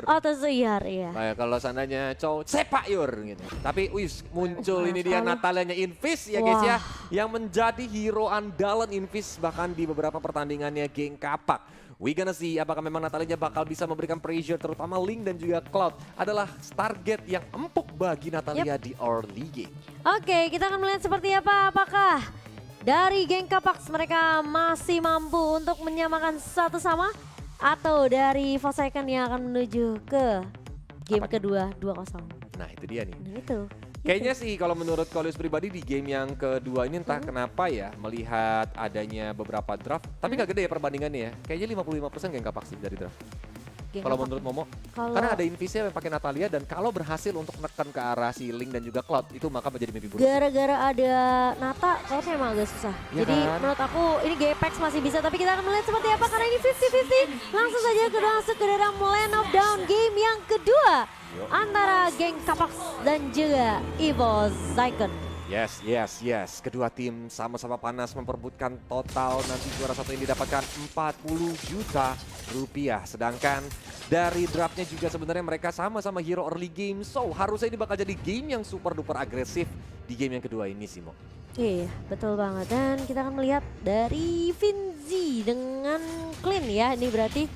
Oh Tsuyoyur ya. Kayak kalau seandainya Chow Sepayur gitu. Tapi wis muncul ini dia Natalianya Invis ya guys ya. Yang menjadi hero andalan Invis bahkan di beberapa pertandingannya geng kapak. We gonna see apakah memang Natalianya bakal bisa memberikan pressure terutama Link dan juga Cloud adalah target yang empuk bagi Natalia di early game. Oke, kita akan melihat seperti apa. Apakah dari geng Kapak mereka masih mampu untuk menyamakan satu sama atau dari Forsaken yang akan menuju ke game kedua 2-0. Nah itu dia nih. Nah, itu. Kayaknya sih kalau menurut Kolius pribadi di game yang kedua ini entah kenapa ya melihat adanya beberapa draft. Tapi gak gede ya perbandingannya ya. Kayaknya 55% geng Kapak sih dari draft. Kalau menurut Momo, karena ada Invisnya yang pakai Natalia dan kalau berhasil untuk menekan ke arah si Link dan juga Cloud itu maka menjadi mimpi buruk. Gara-gara ada Nata, Cloudnya emang agak susah. Ya jadi kan? menurut aku ini Gapex masih bisa, tapi kita akan melihat seperti apa karena ini 50-50. Langsung saja ke masuk ke dalam Land of Down game yang kedua antara geng Kapak dan juga Evo Zycon. Yes. Kedua tim sama-sama panas memperebutkan total nanti juara satu ini didapatkan 40 juta rupiah. Sedangkan dari draftnya juga sebenarnya mereka sama-sama hero early game. So harusnya ini bakal jadi game yang super duper agresif di game yang kedua ini sih Mo. Iya betul banget, dan kita akan melihat dari Finzi dengan Clean ya. Ini berarti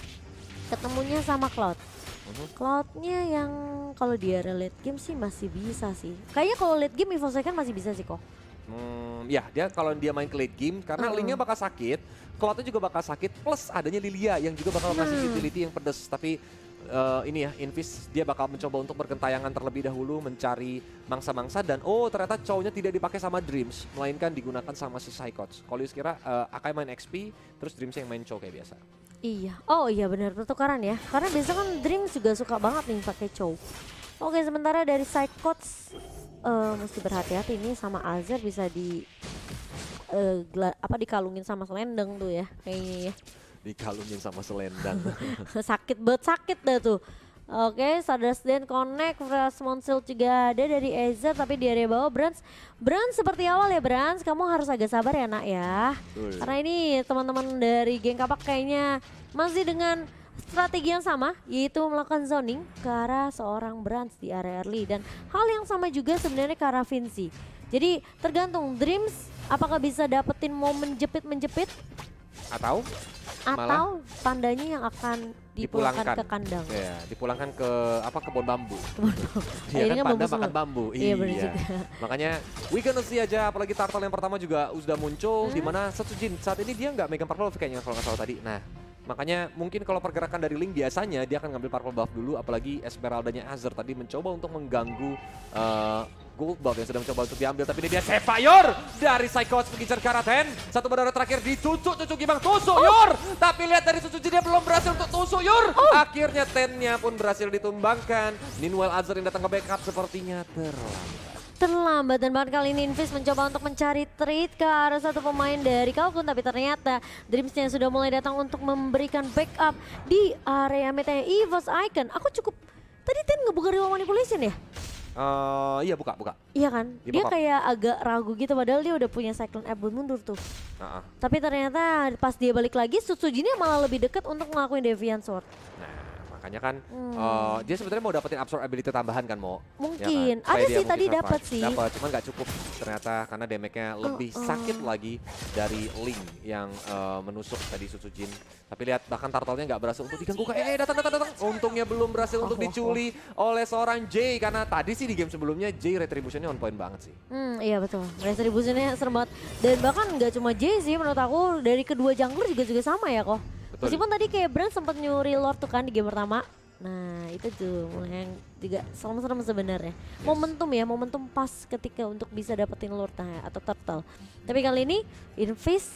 ketemunya sama Cloud. Cloudnya yang kalau dia late game sih masih bisa sih. Kayaknya kalau late game Evo Zycon masih bisa sih kok. Ya dia kalau dia main ke late game karena Linknya bakal sakit, Cloudnya juga bakal sakit, plus adanya Lilia yang juga bakal ngasih utility yang pedes. Tapi ini ya Invis dia bakal mencoba untuk bergentayangan terlebih dahulu mencari mangsa-mangsa dan ternyata Chow-nya tidak dipakai sama Dreams melainkan digunakan sama si Psychots. Kalau kira Akai main XP terus Dreams yang main Chow kayak biasa. Iya, oh iya benar pertukaran ya. Karena biasa kan Dreams juga suka banget nih pakai Chow. Oke, sementara dari Psychots mesti berhati-hati ini sama Azir bisa dikalungin sama selendang tuh ya kayaknya ya. Dikalungin sama selendang. sakit dah tuh. Oke, Stardust Den Connect, Fresh Monsil juga ada dari Azer, tapi di area bawah Brands seperti awal ya Brands, kamu harus agak sabar ya nak ya. Karena ini teman-teman dari geng Kapak kayaknya masih dengan strategi yang sama, yaitu melakukan zoning ke arah seorang Brands di area early. Dan hal yang sama juga sebenarnya ke arah Vinci. Jadi tergantung Dreams apakah bisa dapetin momen menjepit Atau pandanya yang akan dipulangkan ke kandang. Ya, dipulangkan ke kebun bambu. Iya kan panda makan bambu. Iya. Makanya we gonna see aja, apalagi turtle yang pertama juga sudah muncul di mana Setsujin saat ini dia nggak megang purple buff kayaknya kalau nggak salah tadi. Nah, makanya mungkin kalau pergerakan dari Link biasanya dia akan ngambil purple buff dulu, apalagi Esmeraldanya Azir tadi mencoba untuk mengganggu gold buff yang sedang mencoba untuk diambil, tapi ini dia Sepayur dari Psychots mengincar ke arah Ten. Satu berdarah terakhir ditusuk Gimang Tusuyur. Tapi lihat dari Tsuji dia belum berhasil untuk Tusuyur. Akhirnya Tennya pun berhasil ditumbangkan. Meanwhile Azir yang datang ke backup sepertinya terlambat dan bahkan kali ini Invis mencoba untuk mencari trade ke arah satu pemain dari Kalkun, tapi ternyata Dreamsnya sudah mulai datang untuk memberikan backup di area metanya Evo Zycon. Aku cukup tadi Ten ngebuka Real Manipulation ya? Iya buka. Iya kan? Dia kayak agak ragu gitu padahal dia udah punya Cyclone App buat mundur tuh. Tapi ternyata pas dia balik lagi Tsujinya malah lebih dekat untuk ngelakuin Deviant Sword. Nah makanya kan dia sebenarnya mau dapetin absorb ability tambahan kan Mo. Mungkin, ya kan? ada sih tadi dapat sih. Dapat, cuman nggak cukup ternyata karena damage-nya lebih sakit lagi dari Link yang menusuk tadi Tsujin. Tapi lihat bahkan turtle-nya nggak berhasil untuk diganggu. Datang. Untungnya belum berhasil untuk diculi oleh seorang Jay karena tadi sih di game sebelumnya Jay retribution-nya on point banget sih. Iya betul, retribution-nya serem banget. Dan bahkan nggak cuma Jay sih menurut aku, dari kedua jungler juga sama ya kok. Meskipun tadi kayak Brand sempat nyuri Lord tuh kan di game pertama. Nah itu tuh yang juga serem-serem sebenarnya. Momentum pas ketika untuk bisa dapetin Lord atau Turtle. Tapi kali ini Invis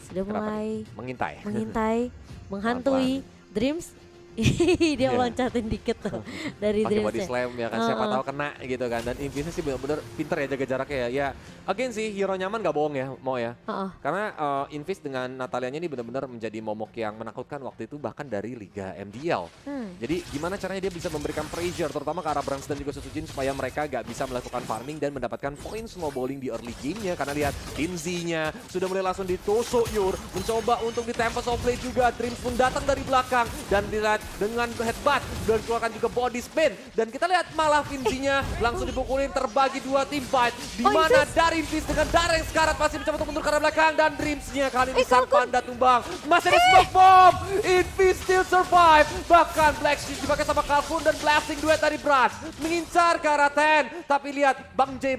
sudah mulai mengintai, menghantui Dreams. Dia loncatin dikit tuh dari pakai Dreams. Body slam ya kan, siapa tahu kena gitu kan. Dan Invis sih benar-benar pinter ya jaga jaraknya ya. Ya again sih hero nyaman gak bohong ya Mo ya. Karena Invis dengan Natalianya ini benar-benar menjadi momok yang menakutkan waktu itu bahkan dari Liga MDL. Jadi gimana caranya dia bisa memberikan pressure terutama ke arah Brands dan juga Setsujin supaya mereka gak bisa melakukan farming dan mendapatkan poin snowballing di early game-nya. Karena lihat Linzi-nya sudah mulai langsung ditusuk mencoba untuk di Tempest of Blade juga. Dreams pun datang dari belakang dan dilihat dengan headbutt dan keluarkan juga body spin. Dan kita lihat malah Finzi-nya langsung dipukulin terbagi 2 team fight. Di mana dari Invis dengan Dareng sekarat masih mencoba untuk mundur ke arah belakang dan Dreams-nya kali ini sang panda tumbang. Masih ada smoke bomb. Invis still survive. Bahkan Black Sheep dipakai sama Kalkun dan blasting duet dari Brad. Mengincar ke arah Ten. Tapi lihat Bang J,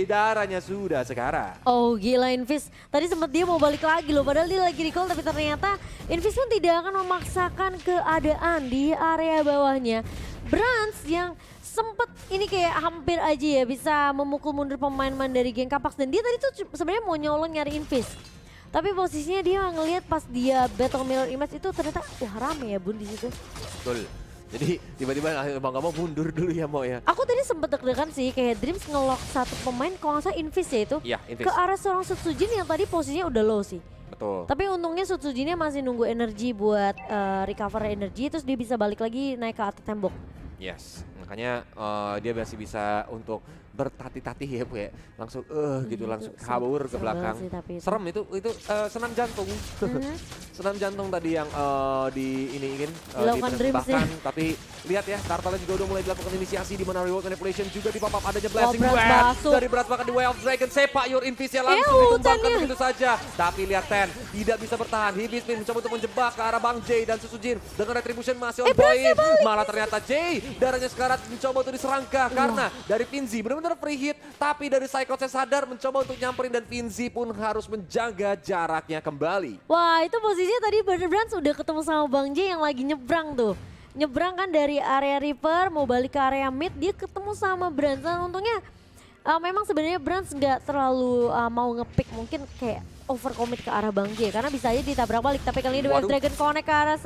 darahnya sudah sekarat. Oh gila Invis, tadi sempat dia mau balik lagi loh, padahal dia lagi recall tapi ternyata Invis pun tidak akan memaksakan keadaan di area bawahnya. Brans yang sempet ini kayak hampir aja ya bisa memukul mundur pemain-pemain dari geng Kapax dan dia tadi tuh sebenarnya mau nyolong nyari Invis. Tapi posisinya dia ngelihat pas dia battle mirror image itu ternyata wah rame ya bun di situ. Betul. Jadi tiba-tiba Bang Gamo mundur dulu ya Mo ya. Aku tadi sempet deg-degan sih kayak Dreams ngelock satu pemain kalau nggak salah Invis ya itu. Iya, Invis. Ke arah seorang Sutsujin yang tadi posisinya udah low sih. Betul. Tapi untungnya Sutsujinnya masih nunggu energi buat recover energi terus dia bisa balik lagi naik ke atas tembok. Yes, makanya dia masih bisa untuk bertatih-tatih ya Bu ya. Langsung gitu langsung kabur ke belakang. Serem itu senam jantung. Senam jantung tadi yang ingin dipersembahkan. Tapi lihat ya, Tartalnya juga udah mulai dilakukan inisiasi di mana reward manipulation juga di pop up adanya blasting web dari Berat bahkan di Way of Dragon. Sepak Your Invisnya langsung ditumbangkan begitu saja. Tapi lihat Ten tidak bisa bertahan. Hibismin mencoba untuk menjebak ke arah Bang J dan Susujin dengan retribution masih on point. Malah ternyata J darahnya sekarat mencoba untuk diserangkah karena dari Finzi benar-benar free hit. Tapi dari Psycho saya sadar mencoba untuk nyamperin dan Finzi pun harus menjaga jaraknya kembali. Wah itu posisinya tadi Brans udah ketemu sama Bang J yang lagi nyebrang tuh. Nyebrang kan dari area Reaper mau balik ke area mid dia ketemu sama Brans. Dan untungnya memang sebenarnya Brans nggak terlalu mau ngepick mungkin kayak overcommit ke arah Bang J karena bisa aja ditabrak balik. Tapi kali ini Wave Dragon connect ke arah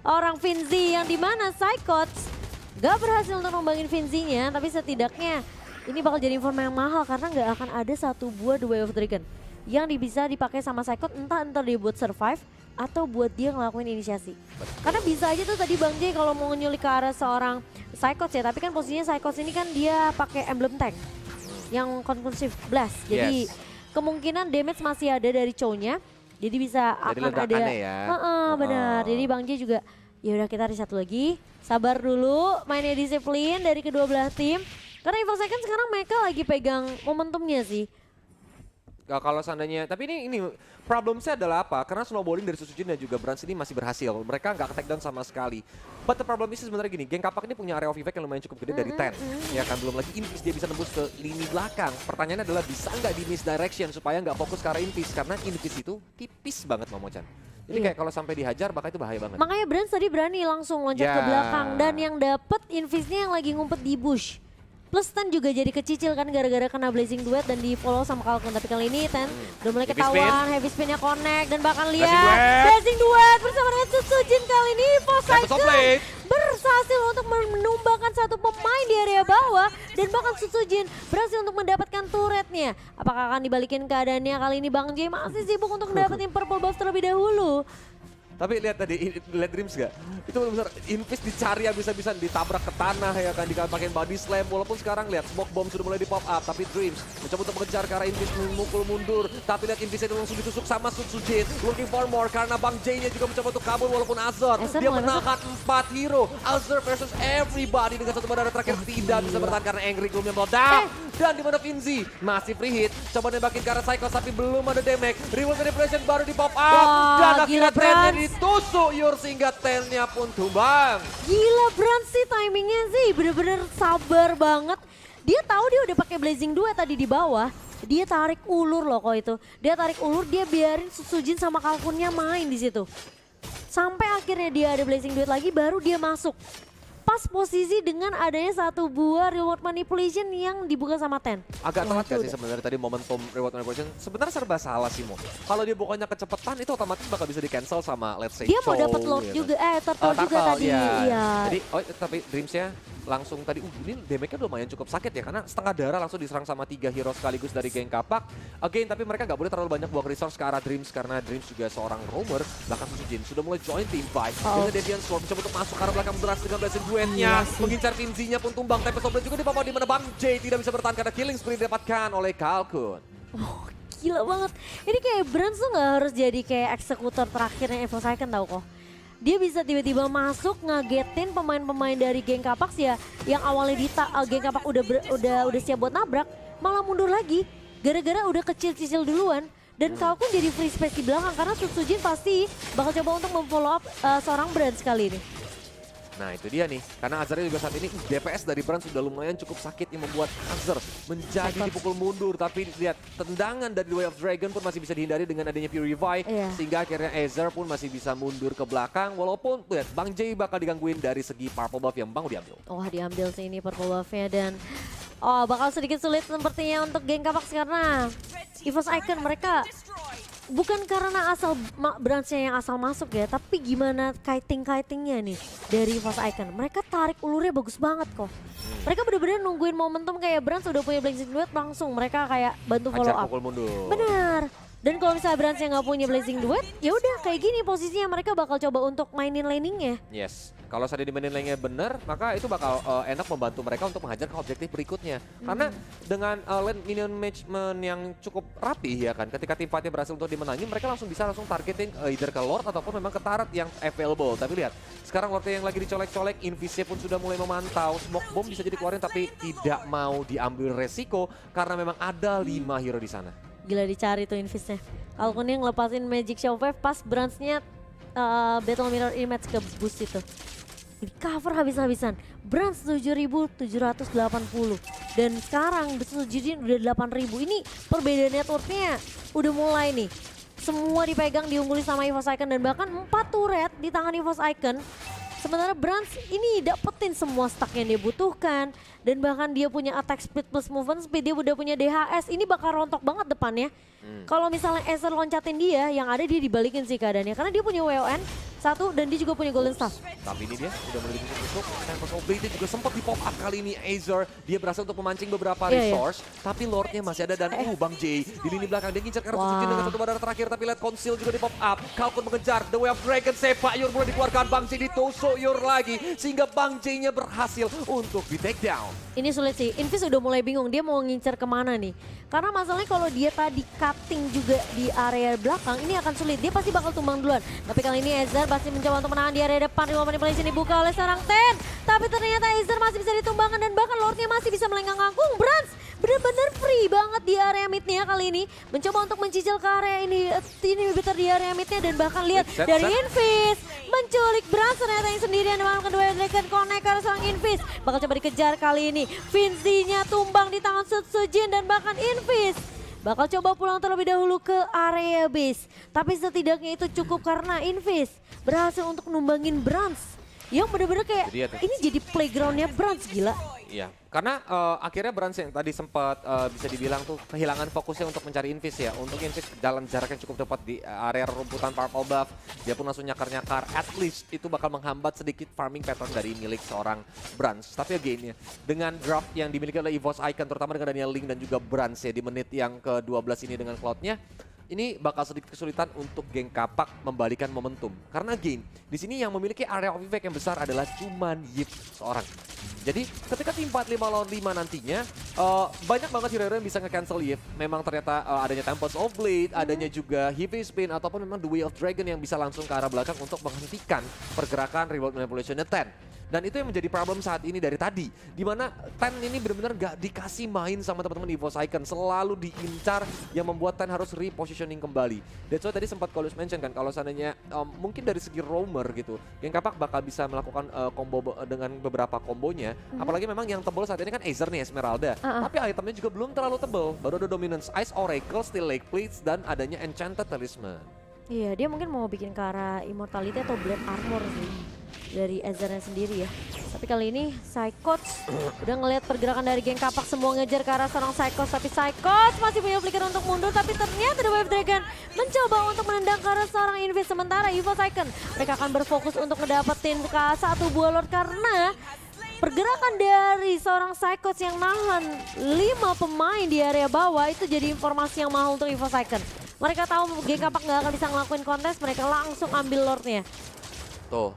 orang Finzi yang dimana Psychots gak berhasil untuk membangin Finzi-nya. Tapi setidaknya ini bakal jadi inform yang mahal karena nggak akan ada satu buah The Way of Dragon yang bisa dipakai sama Psychot entah dia buat survive atau buat dia ngelakuin inisiasi. Karena bisa aja tuh tadi Bang J kalau mau nyulik ke arah seorang Psychot ya, tapi kan posisinya Psychot ini kan dia pakai emblem tank yang conclusive blast. Jadi kemungkinan damage masih ada dari Chow-nya. Jadi bisa akan ada ya. Benar. Jadi Bang J juga ya udah kita reset lagi. Sabar dulu, mainnya disiplin dari kedua belah tim. Karena Evil Second sekarang mereka lagi pegang momentumnya sih. Kalau seandainya, tapi ini problemnya adalah apa? Karena snowballing dari Susujin dan juga Brans ini masih berhasil. Mereka nggak ke-take down sama sekali. But the problem is sebenarnya gini, geng Kapak ini punya area of effect yang lumayan cukup gede dari 10. Ya kan, belum lagi Invis dia bisa nembus ke lini belakang. Pertanyaannya adalah bisa nggak di misdirection supaya nggak fokus ke arah Invis. Karena Invis itu tipis banget Momochan. Jadi kayak kalau sampai dihajar bakal itu bahaya banget. Makanya Brans tadi berani langsung loncat ke belakang. Dan yang dapet Invisnya yang lagi ngumpet di bush. Plus Ten juga jadi kecicil kan gara-gara kena blazing duet dan di follow sama Kalkun. Tapi kali ini Ten udah mulai ketahuan, heavy spinnya connect dan bahkan lihat blazing duet bersama dengan Sutsujin kali ini Poseidon berhasil untuk menumbangkan satu pemain di area bawah dan bahkan Sutsujin berhasil untuk mendapatkan turretnya. Apakah akan dibalikin keadaannya kali ini Bang J masih sibuk untuk mendapatkan purple buff terlebih dahulu. Tapi lihat tadi, lihat Dreams gak? Itu benar-benar Invis dicari habis-habisan, ditabrak ke tanah ya kan, pakai body slam. Walaupun sekarang lihat smoke bomb sudah mulai di pop up, tapi Dreams mencoba untuk mengejar ke arah Invis, memukul mundur. Tapi lihat Invis itu langsung ditusuk sama Sutsujin, looking for more karena Bang J-nya juga mencoba untuk kabur walaupun Azor. Dia menahan 4 hero, Azor versus everybody dengan satu bandara terakhir tidak bisa bertahan karena Angry Gloom yang meledak. Dan di mana Finzi masih free hit, coba nembakin ke arah Psycho tapi belum ada damage. Reward manipulation baru di pop up dan akhirnya Tennya ditusuk Yur sehingga Tennya pun tumbang. Gila Brans sih timingnya sih bener-bener sabar banget. Dia tahu dia udah pakai blazing dua tadi di bawah. Dia tarik ulur loh kok itu. Dia tarik ulur, dia biarin Sutsujin sama Kalkunnya main di situ. Sampai akhirnya dia ada blazing duet lagi baru dia masuk. Pas posisi dengan adanya satu buah reward manipulation yang dibuka sama Ten. Agak telat gak sih sebenarnya tadi momentum reward manipulation? Sebenarnya serba salah sih Mo. Kalau dia bukannya kecepatan itu otomatis bakal bisa di cancel sama let's say dia mau dapat load gitu. juga, turtle juga tadi. Iya. Jadi tapi Dreams-nya langsung tadi ini damage-nya lumayan cukup sakit ya karena setengah darah langsung diserang sama 3 hero sekaligus dari geng Kapak. Again tapi mereka nggak boleh terlalu banyak buang resource ke arah Dreams karena Dreams juga seorang roamer. Bahkan Sutsujin sudah mulai join team fight. Dengan Deviant Storm mencoba untuk masuk ke arah belakang beras dengan blessing duetnya. Mengincar Finzi-nya pun tumbang. Tapi Sobret juga di bawah di mana Bang J tidak bisa bertahan karena killing spree didapatkan oleh Kalkun. Oh gila banget. Ini kayak Brans tuh nggak harus jadi kayak eksekutor terakhirnya Evil Second tau kok. dia bisa tiba-tiba masuk ngagetin pemain-pemain dari geng Kapax ya, yang awalnya geng Kapax udah siap buat nabrak, malah mundur lagi gara-gara udah kecil-kecil duluan. Dan Kalkun jadi free space di belakang karena Sutsujin pasti bakal coba untuk memfollow up seorang Brand kali ini. Nah itu dia nih, karena Azarnya juga saat ini DPS dari Brand sudah lumayan cukup sakit yang membuat Azar menjadi dipukul mundur. Tapi lihat tendangan dari The Way of Dragon pun masih bisa dihindari dengan adanya Purify. Sehingga akhirnya Azar pun masih bisa mundur ke belakang. Walaupun lihat Bang J bakal digangguin dari segi purple buff yang Bang diambil. Wah diambil sih ini purple buffnya dan bakal sedikit sulit sepertinya untuk geng Kapax karena EVOS Icon mereka bukan karena asal branchnya yang asal masuk ya, tapi gimana kiting-kitingnya nih dari EVOS Icon. Mereka tarik ulurnya bagus banget kok. Mereka bener-bener nungguin momentum kayak Branch udah punya Blazing Duet langsung mereka kayak bantu follow up. Pukul mundur. Bener. Dan kalau misalnya Branch yang nggak punya Blazing Duet, ya udah kayak gini posisinya mereka bakal coba untuk mainin laningnya. Yes, kalau saya dimainin laningnya bener, maka itu bakal enak membantu mereka untuk menghajar ke objektif berikutnya. Karena dengan lane minion management yang cukup rapi ya kan, ketika tim fightnya berhasil untuk dimenangi, mereka bisa langsung targeting either ke Lord ataupun memang ke turret yang available. Tapi lihat, sekarang Lordnya yang lagi dicolek-colek, Invisnya pun sudah mulai memantau. Smoke bomb bisa jadi keluarin tapi tidak mau diambil resiko karena memang ada 5 hero di sana. Gila dicari tuh Invisnya. Kalkun yang ngelepasin Magic Shockwave pas Branch-nya Battle Mirror Image ke boost itu. Di cover habis-habisan. Branch 7.780 dan sekarang Sutsujin udah 8.000. Ini perbedaan networknya udah mulai nih. Semua dipegang diungguli sama EVOS Icon dan bahkan 4 turret di tangan EVOS Icon. Sementara Branch ini dapetin semua stack yang dia butuhkan dan bahkan dia punya attack speed plus movement speed, dia udah punya DHS. Ini bakal rontok banget depannya. Kalau misalnya Acer loncatin dia, yang ada dia dibalikin sih keadaannya karena dia punya WON 1 dan dia juga punya Golden Staff. Tapi ini dia udah mulai tutup. Tempest of Blade juga sempat di pop up kali ini. Acer dia berhasil untuk memancing beberapa resource, tapi Lordnya masih ada dan Bang J di lini belakang dia ngincar karena Sutsujin dengan satu badar terakhir, tapi lihat Conceal juga di pop up. Kalkun mengejar The Way of Dragon, Sepa Yor mulai dikeluarkan, Bang J ditusuk Yor lagi sehingga Bang J-nya berhasil untuk di take down. Ini sulit sih, Invis udah mulai bingung dia mau ngincer kemana nih. Karena masalahnya kalau dia tadi cutting juga di area belakang, ini akan sulit. Dia pasti bakal tumbang duluan. Tapi kali ini Azar pasti mencoba untuk menahan di area depan. Remote manipulation dibuka oleh seorang Ten. Tapi ternyata Azar masih bisa ditumbangkan dan bahkan Lordnya masih bisa melenggang kangkung. Branch bener-bener free banget di area midnya kali ini. Mencoba untuk mencicil ke area ini better di area midnya dan bahkan lihat dari Invis menculik Branch ternyata yang sendirian dengan kedua Dragon Connect ke seorang Invis. Bakal coba dikejar kali ini. Vinci-nya tumbang di tangan Sutsujin dan bahkan Invis bakal coba pulang terlebih dahulu ke area base. Tapi setidaknya itu cukup karena Invis berhasil untuk numbangin Branch. Yang bener-bener kayak ini jadi playgroundnya Branch, gila. Iya, karena akhirnya Branch yang tadi sempat bisa dibilang tuh kehilangan fokusnya untuk mencari Invis ya. Untuk Invis dalam jarak yang cukup tepat di area rumputan purple buff, dia pun langsung nyakar-nyakar. At least itu bakal menghambat sedikit farming pattern dari milik seorang Branch. Tapi again ya, dengan draft yang dimiliki oleh EVOS Icon, terutama dengan Daniel Link dan juga Branch ya di menit yang ke-12 ini dengan Cloud-nya, ini bakal sedikit kesulitan untuk geng Kapak membalikan momentum. Karena again, di sini yang memiliki area of effect yang besar adalah cuman Yip seorang. Jadi ketika tim 4-5 lawan 5 nantinya, banyak banget hero-hero yang bisa nge-cancel Yip. Memang ternyata adanya Tempest of Blade, adanya juga Heavy Spin, ataupun memang The Way of Dragon yang bisa langsung ke arah belakang untuk menghentikan pergerakan Remote Manipulation-nya Ten. Dan itu yang menjadi problem saat ini dari tadi. Dimana Ten ini benar-benar gak dikasih main sama teman-teman EVOS Icon. Selalu diincar yang membuat Ten harus repositioning kembali. That's why tadi sempat Kolus mention kan, kalau seandainya mungkin dari segi roamer gitu, Geng Kapak bakal bisa melakukan combo dengan beberapa kombonya. Apalagi memang yang tebal saat ini kan Acer nih, Esmeralda. Tapi itemnya juga belum terlalu tebal. Baru ada Dominance Ice, Oracle, Steel Lake Plates, dan adanya Enchanted Talisman. Iya, dia mungkin mau bikin ke arah Immortality atau Blade Armor sih dari Azarnya sendiri ya. Tapi kali ini Psychots udah ngelihat pergerakan dari geng Kapak, semua ngejar ke arah seorang Psychots. Tapi Psychots masih punya flicker untuk mundur, tapi ternyata The Wave Dragon mencoba untuk menendang ke arah seorang Invis. Sementara EVOS Icon mereka akan berfokus untuk ngedapetin ke satu buah Lord karena pergerakan dari seorang Psychots yang nahan 5 pemain di area bawah itu jadi informasi yang mahal untuk EVOS Icon. Mereka tahu geng Kapak nggak akan bisa ngelakuin kontes, mereka langsung ambil Lordnya. Tuh,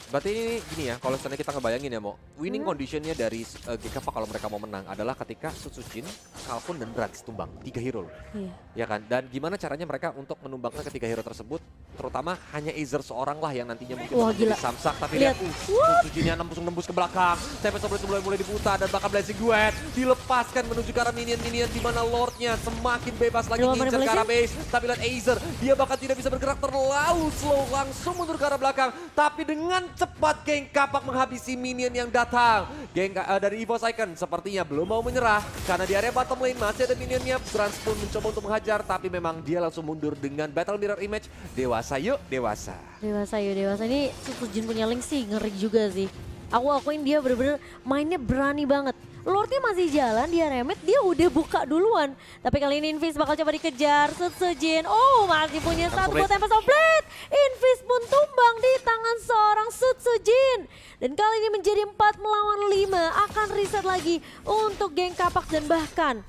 Berarti ini gini ya, kalau misalnya kita ngebayangin ya, Mo, winning conditionnya dari GKV kalau mereka mau menang adalah ketika Sutsujin, Kalkun, dan Brans tumbang. 3 hero loh. Iya. Ya kan? Dan gimana caranya mereka untuk menumbangkan ketiga hero tersebut, terutama hanya Aether seorang lah yang nantinya mungkin Wah, akan jadi gila. Samsak. Tapi Lihat. lihat, Sutsujinnya nembus ke belakang. Tempest mulai diputar dan bakal Blessing Duet. Dilepaskan menuju ke arah minion-minion di mana Lordnya semakin bebas lagi Belum ngincer ke arah manipulation. base. Tapi lihat Aether, dia bahkan tidak bisa bergerak terlalu slow, langsung mundur ke arah belakang. Tapi dengan cepat geng Kapak menghabisi minion yang datang. Geng dari EVOS Icon sepertinya belum mau menyerah karena di area bottom lane masih ada minionnya. Brans pun mencoba untuk menghajar tapi memang dia langsung mundur dengan Battle Mirror Image. Dewasa yuk, dewasa. Dewasa yuk, dewasa. Ini Sutsujin punya Link sih ngeri juga sih. Aku akuin dia bener-bener mainnya berani banget. Lordnya masih jalan, dia remet, dia udah buka duluan. Tapi kali ini Invis bakal coba dikejar. Sutsujin, oh masih punya satu buat Tempest of Blade. Invis pun tumbang di tangan seorang Sutsujin. Dan kali ini menjadi 4 melawan 5. Akan reset lagi untuk geng Kapak dan bahkan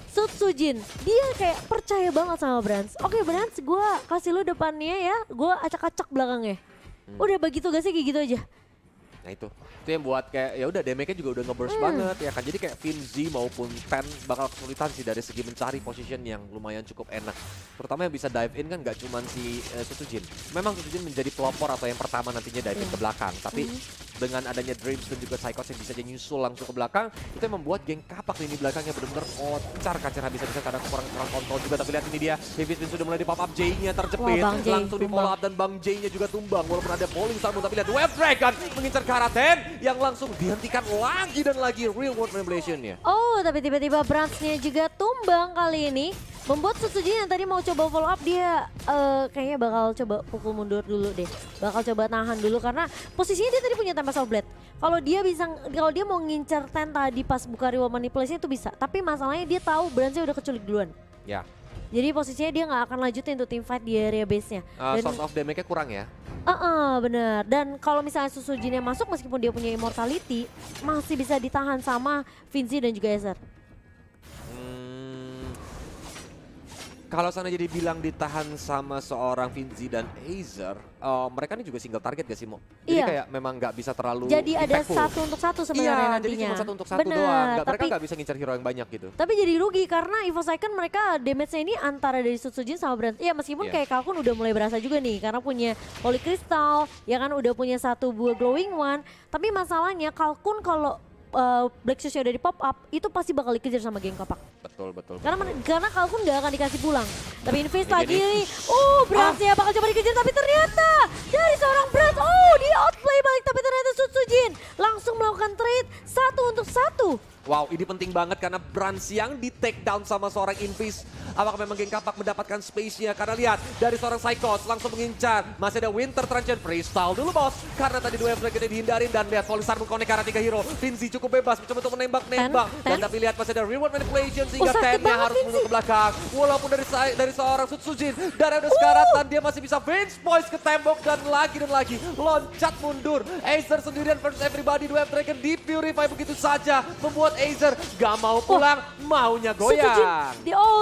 Sutsujin, dia kayak percaya banget sama Brans. Oke Brans, gue kasih lu depannya ya, gue acak-acak belakangnya. Udah begitu gak sih kayak gitu aja? Nah itu yang buat kayak ya udah damage-nya juga udah nge-burst banget ya kan. Jadi kayak Finzi maupun Ten bakal kesulitan sih dari segi mencari position yang lumayan cukup enak. Terutama yang bisa dive in kan gak cuman si Sutsujin. Memang Sutsujin menjadi pelopor atau yang pertama nantinya dive in ke belakang. Tapi dengan adanya Dreams dan juga Psychos yang bisa nyusul langsung ke belakang, itu yang membuat geng Kapak ini belakangnya benar-benar kocar-kacir habis-habisan kadang kurang kontrol juga. Tapi lihat ini dia, Vivis sudah mulai di pop up, J-nya terjepit, Wah, Bang J langsung di follow up dan Bang J-nya juga tumbang. Walaupun ada Falling Star Moon, tapi lihat Wave Dragon mengincar ke arah Ten yang langsung dihentikan lagi dan lagi real world manipulation-nya. Oh, tapi tiba-tiba Bransnya juga tumbang kali ini. Membuat Sutsujin yang tadi mau coba follow up, dia kayaknya bakal coba pukul mundur dulu deh. Bakal coba nahan dulu karena posisinya dia tadi punya Tempest of Blade. Kalau dia mau ngincer Ten tadi pas buka reward manipulation itu bisa. Tapi masalahnya dia tahu Bransnya udah keculik duluan. Ya. Jadi posisinya dia nggak akan lanjutin untuk team fight di area base-nya. Source of damage-nya kurang ya. Bener. Dan kalau misalnya Sutsujin yang masuk meskipun dia punya immortality, masih bisa ditahan sama Finzi dan juga Aether. Kalau sana jadi bilang ditahan sama seorang Finzi dan Aether, mereka ini juga single target gak sih, Mo? Jadi Iya. kayak memang gak bisa terlalu Jadi ada impactful. 1 untuk 1 sebenarnya Iya, nantinya. jadi cuma 1 untuk 1 Bener, doang. Mereka tapi gak bisa ngincar hero yang banyak gitu. Tapi jadi rugi karena EVOS Icon mereka damage-nya ini antara dari Sutsujin sama Brans. Iya meskipun kayak Kalkun udah mulai berasa juga nih karena punya Holy Crystal, ya kan udah punya 1 buah Glowing One. Tapi masalahnya Kalkun kalau Black Shoes udah di pop up itu pasti bakal dikejar sama geng Kapak. Betul. Karena Kalkun gak akan dikasih pulang. Tapi Invis Ini lagi nih. nih. Bransnya bakal coba dikejar tapi ternyata dari seorang Brans. Di outplay balik tapi ternyata Sutsujin langsung melakukan trade 1 untuk 1. Wow, ini penting banget karena Brans yang di take down sama seorang Invis. Apakah memang geng Kapak mendapatkan space-nya? Karena lihat, dari seorang Psychos langsung mengincar. Masih ada Winter Transient freestyle dulu bos. Karena tadi dua Wave Dragon dihindarin dan lihat Falling Star mengkonek ke arah 3 hero. Finzi cukup bebas, mencoba untuk menembak-nembak. Dan tapi lihat masih ada reward manipulation sehingga sakit Ten-nya banget harus mundur Finzi. ke belakang. Walaupun dari seorang Sutsujin, darah udah sekaratan, dia masih bisa Venge Poise ke tembok dan lagi loncat mundur. Aether sendirian versus everybody. Dua Wave Dragon di Purify begitu saja. Membuat Aether gak mau pulang, maunya goyang.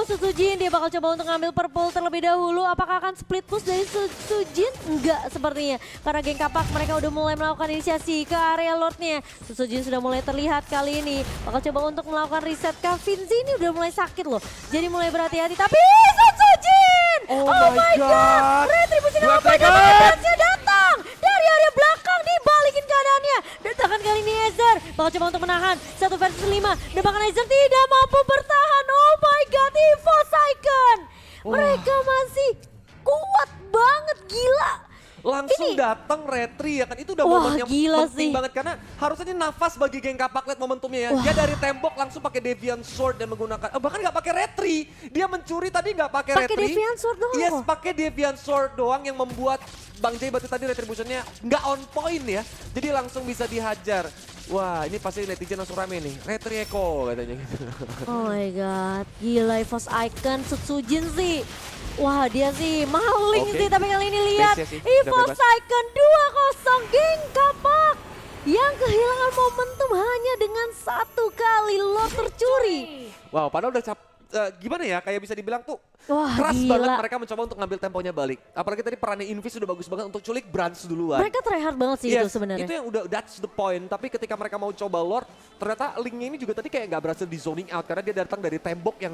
Sutsujin dia bakal coba untuk ngambil purple terlebih dahulu. Apakah akan split push dari Sutsujin? Enggak sepertinya. Karena geng Kapak mereka udah mulai melakukan inisiasi ke area Lordnya. Sutsujin sudah mulai terlihat kali ini. Bakal coba untuk melakukan reset ke Finzi ini udah mulai sakit loh. Jadi mulai berhati-hati. Tapi Sutsujin! Oh my God. Retribusi Wave apa? Dragon! Dance-nya datang dari area belakang, dibalikin keadaannya. Datangkan kali ini Aether. Bakal coba untuk menahan 1 versus 5. Dan bahkan Aether tidak mampu bertahan. Oh my God, EVOS Icon. Mereka masih kuat banget, gila. Langsung Ini- datang retri ya kan, itu udah Wah, momen yang gila penting sih. banget karena harusnya ini nafas bagi geng Kapak, lihat momentumnya ya. Dia dari tembok langsung pakai Deviant Sword dan menggunakan bahkan nggak pakai retri. Dia mencuri tadi nggak pakai retri. Pakai Deviant Sword doang Yes, kok. pakai Deviant Sword doang yang membuat Bang J Batu tadi retributionnya nggak on point ya. Jadi langsung bisa dihajar. Wah, ini pasti netizen langsung rame nih. Retri Eko katanya gitu. Oh my God, gila EVOS Icon Sutsujin sih. Wah dia sih maling Oke. sih, tapi kali ini lihat Base ya sih, udah EVOS bebas. Icon 2-0 geng Kapak. Yang kehilangan momentum hanya dengan 1 kali lot tercuri. Wow, padahal udah gimana ya, kayak bisa dibilang tuh Wah, keras gila. banget mereka mencoba untuk ngambil temponya balik. Apalagi tadi perannya Invis sudah bagus banget untuk culik Brans duluan. Mereka tryhard banget sih itu sebenarnya. Itu yang udah that's the point. Tapi ketika mereka mau coba Lord, ternyata linknya ini juga tadi kayak nggak berhasil di zoning out karena dia datang dari tembok yang